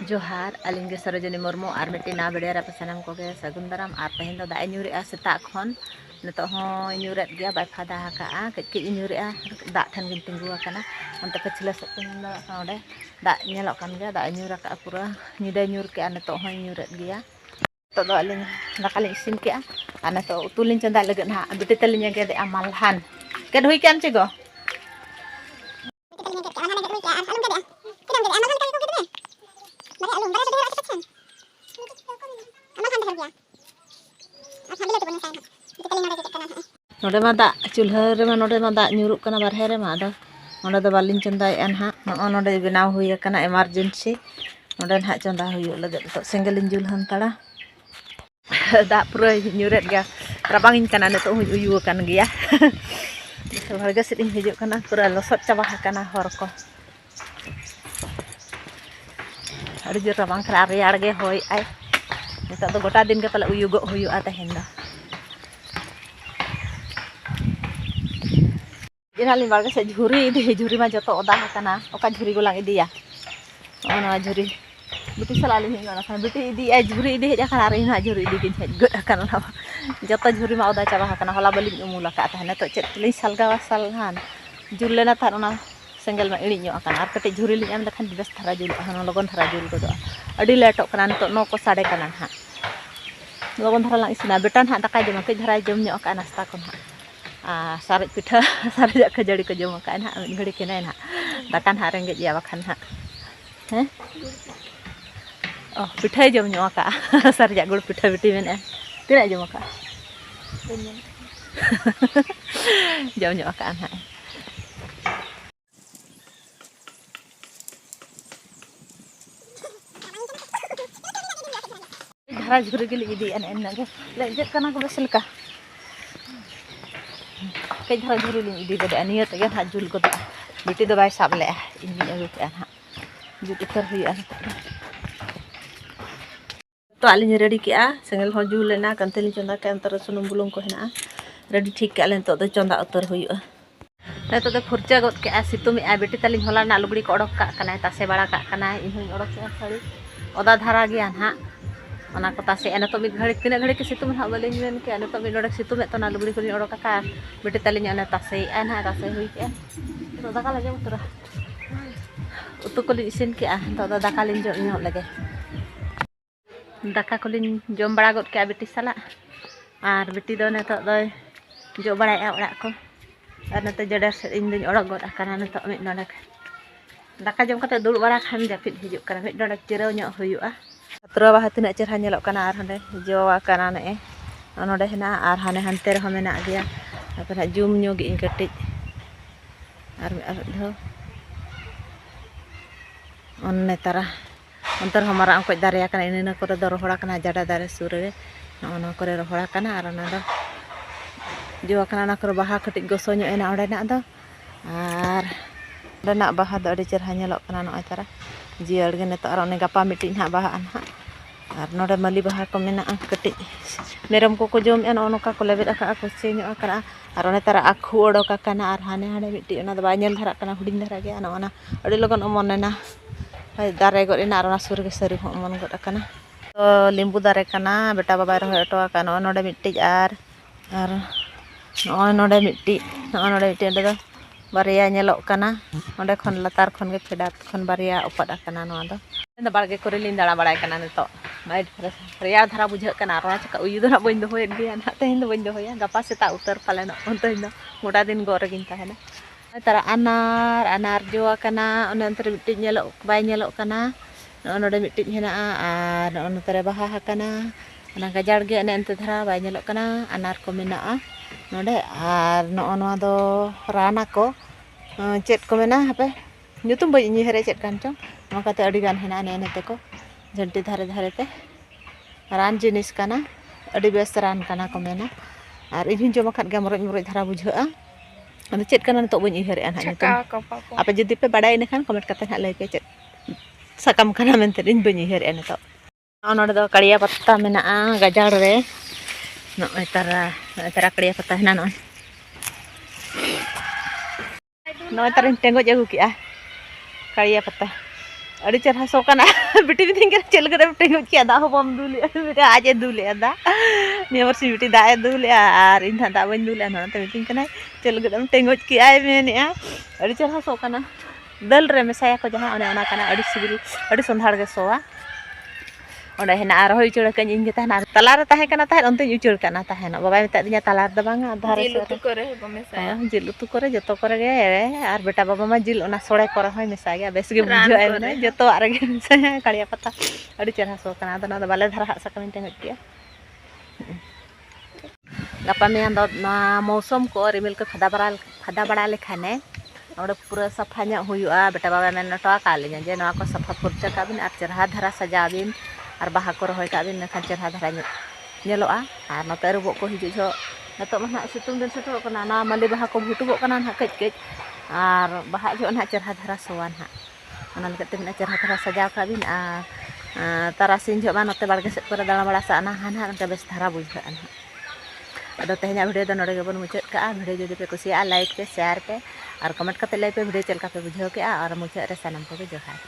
जोहार आलिंग सरोजनी मुर्मू और मिट्टी ना बेड़िया सामान को सगुन दाराम और तेहन दाग ᱧᱩᱨᱮᱜᱼᱟ सेता खन नित ᱧᱩᱨᱮᱫ गया बै फादा हका कज कज ᱧᱩᱨᱮᱜᱼᱟ दाग ठन गिन तिंगु आकना अंत पछले सकते नोडे दाग नेलोक कान गया दाग ᱧᱩᱨ आका पूरा ᱧिदा ᱧᱩᱨ के नित ᱧᱩᱨेद गया तो दो आलिंग दाकालिंग इसिन के और नित उतु लिंग चंदा लगत ना बिटी तलिंग गेदेआ मालहान केद हुई के चेगो नोडे मा दाग चूल्हा रे मा नोडे मा दाग ᱧᱩᱨᱩᱜ कना बारहे रे मा आदो नोडे दो बालिंग चंदाएआ ना नो नोडे बनाव हुई कना इमरजेंसी नोडे ना चंदा हुई लगत तो सेंगलिंग जुल हंतड़ा दाग पूरा ᱧᱩᱨᱮद गया राबांगिन कना नितो हुई उयु कन गया भागे से हिजु कना पूरा लसद चाबा कना हर को अड़ी जोर राबांग खरा रेयाड़ गे होय आय नितो दो गोटा दिन के पले उयुगो हुयुआ तेहेन दो जेनाली बागे से झुरी इदी झुरी मा जतो ओदा हकना ओका झुरी गोलांग इदिया ओना झुरी बिटी सला लिहि गना खान बिटी इदी ए झुरी इदी हेजा खान आरे ना झुरी इदी किन हेज गड हकना जतो झुरी मा ओदा चाबा हकना होला बलि उमुला का तहने तो चेत लिं सलगावा सलहान जुल लेना थान ओना सेंगल मा इड़ी ᱧᱚᱜ आकना आर कटे झुरी लिं एम लखन बेस धारा जुल हन लगन धारा जुल गदो अडी लेटो कना तो नो को साडे कना हा लगन धारा लांग इसिना बेटान हा दाका जम के धारा जम ᱧᱚᱜ का नाश्ता को हा सारे पिठा सारे खजड़ी को जम का ना घड़ी के ना दाकान हा रेंगे या बखान हा हैं ओ पिठा जम ᱧᱚᱜ का सारे गुड़ पिठा बिटी मेने तिना जम का जम ᱧᱚᱜ का ना धारा झुरी गिली इदी एन एन गे लेजेत कना को बेसलका कई धारा झुरी लिंग इदी गदे निया तगे ना जुल गदे बिटी दो बाय साब ले इन अगु के ना जुट उतर हुई तो आलिंग रेडी के सेंगल हो जुल लेना कंतेली चंदा के अंतर सुनुम बुलुंग को हेना रेडी ठीक के आले तो चंदा उतर हुई तो दो फुरचा गद के सितुम ए बिटी तलिंग होला ना लुगड़ी को ओडक का कना तासे बड़ा का कना इन हुई ओडक के साड़ी ओदा धारा गया ना ओना को तासे एना तो मिद घड़ी तीना घड़ी के सितुम ना बलिंग मेन के एना तो मिद ओडक सितुम तो ना लुगड़ी को ओडक का बिटी तलिंग एना तासे एना तासे हुई के तो दाका लगे उतरा उतु को इसिन के तो दाका लिंग जो इन लगे दाका को लिंग जम बड़ा गद के बिटी सला और बिटी दो ने तो जो बड़ा ओड़ा को और नते जडर से इन दिन ओडक गद आकना ने तो मिद नडक दाका जम कते दुल बड़ा खान जापिद हिजुक कना मिद नडक जिराव ᱧᱚᱜ हुयुआ पत्रा बाहा तिना चेहरा नेलोक कना आर हंडे जोवा कना ने नोडे हेना आर हाने हंते रह मेना गया अपन जूम ᱧᱚᱜ इन कटिज आर धो ओन नेतारा अंतर हमारा अंको दारिया कना इना करे दो रोहड़ा कना जडा दारे सुर रे ओना करे रोहड़ा कना आर ओना दो जो कना ना करे बाहा कटिज गोसो ᱧᱚᱜ एना ओडे ना दो आर ओडे बाहा दो अडी चेहरा नेलोक कना नो तारा जियाड़ गे नेतो आर ओने गापा मिटी ना बाहा ना और नोडे मली बाहा को मेना कटिज मेरम को जम एन ओनका को लेबेद आका को से ᱧᱚᱜ आकना और ओने तारा आखु ओडोक आकना और हाने हाने मिटी ओना दो बाय नेल धारा कना हुडिंग धारा गे ओना अडी लगन अमनेना दारे गदना और सुर के सारी अमन गद आकना तो लिंबू दारे कना बेटा बाबा रहे अटो आकना नोडे मिटी और नोडे मिटी नोडे मिटी दो बारिया नेलोक कना ओंडे खन लतार खन गे फेडात खन बारिया उपद आकना नो दो बाड़गे करे लिंग दाड़ा बड़ाय कना नितो माइड रेया धारा बुझे कना रोना चका उयु दो ना बइन दो होय गया ना तेहन दो बइन दो होया गपा सेता उतर पालेन ओंते दो मोटा दिन गोरे गिन ताहेना तारा अनार जो कना ओने अंतर मिटी नेलोक बाय नेलोक कना नोडे मिटी हेना आर ओने तरे बाहा हकना ओना गजाड़ गे ओने अंते धारा बाय नेलोक कना अनार को मेना नोडे आर नो दो राना को चेत को मेना हपे nyutum बई इन हेरे चेत कान चो नोकाते अडी गान हेना ने नेते को झंटी धारे धारे ते रान जिनिस कना अडी बेस रान कना को मेना और इन जमा खात गे मरज मरज धारा बुझाआ अन चेत कना तो बई हेरे आन हा आपे जदि पे बाडाय ने खान कमेंट कते ना लay पे चेत सकम कना मेनते इन बई हेरे ने तो नोडे दो कड़िया पत्ता मेना गजाड़ रे नो तारा कड़िया पत्ता हेना नो नो तारिन टेंगो जगु किया कड़िया पत्ता अड़ी चरहा सो कना बेटी भी थिंग चल गदम टेंगो किया दा हो बम दुले बेटा आज दुले दा नियर सी बेटी दा दुले आर इन दा बन दुले न ते थिंग कना चल गदम टेंगो किया मेने अड़ी चरहा सो कना दल रे मेसाया को जहां ओने ओना कना अड़ी सिबिल अड़ी संधाड़ गे सोवा ओंडे हेना आर होय चुड़ कन इन गे तहना तलार ताहे कना ताहे ओंते उचुड़ कना ताहे बाबा मेता दिया तलार द बांगा धारे जिल उतु करे को मेसाया जिल उतु करे जतो करे गे आर बेटा बाबा मा जिल ओना सोड़े करे होय मेसा गे बेस गे बुझो आइने जतो आर गे मेसा काड़िया पता अड़ी चरहा सो कना दना द बाले धरा सकम टेंगो किया गपा में दो मौसम को रिमिल को फदा बड़ा लेखाने और पूरा सफा ᱧᱚᱜ हुआ बेटा बाबा में नटवा का लिया जे नवा को सफा फुरचा का बिन आर चरहा धरा सजा बिन आर बाहा को रहोय का बिन नखान चरहा धरा ᱧᱮᱞᱚᱜᱼᱟ आर नते रुबो को हिजु जो नतो मा सितुंग दिन सेटो कना ना मली बाहा को भुटुबो कना ना कच कच आर बाहा जो ना चरहा धरा सोवा ना ओना लकते बिन चरहा धरा सजाव का बिन आ तारासिन जो मा नते बाड़गे सेट करे दाड़ा बड़ा सा ना हाना नते बेस धरा बुझा ना अदो तेहना वीडियो दो नोडे गेबन मुचाद का वीडियो जदि पे कुसिया लाइक पे शेयर पे और कमेंट करते लै पे वीडियो चलका पे बुझाव के और मुचाद रे सानम को जोहार।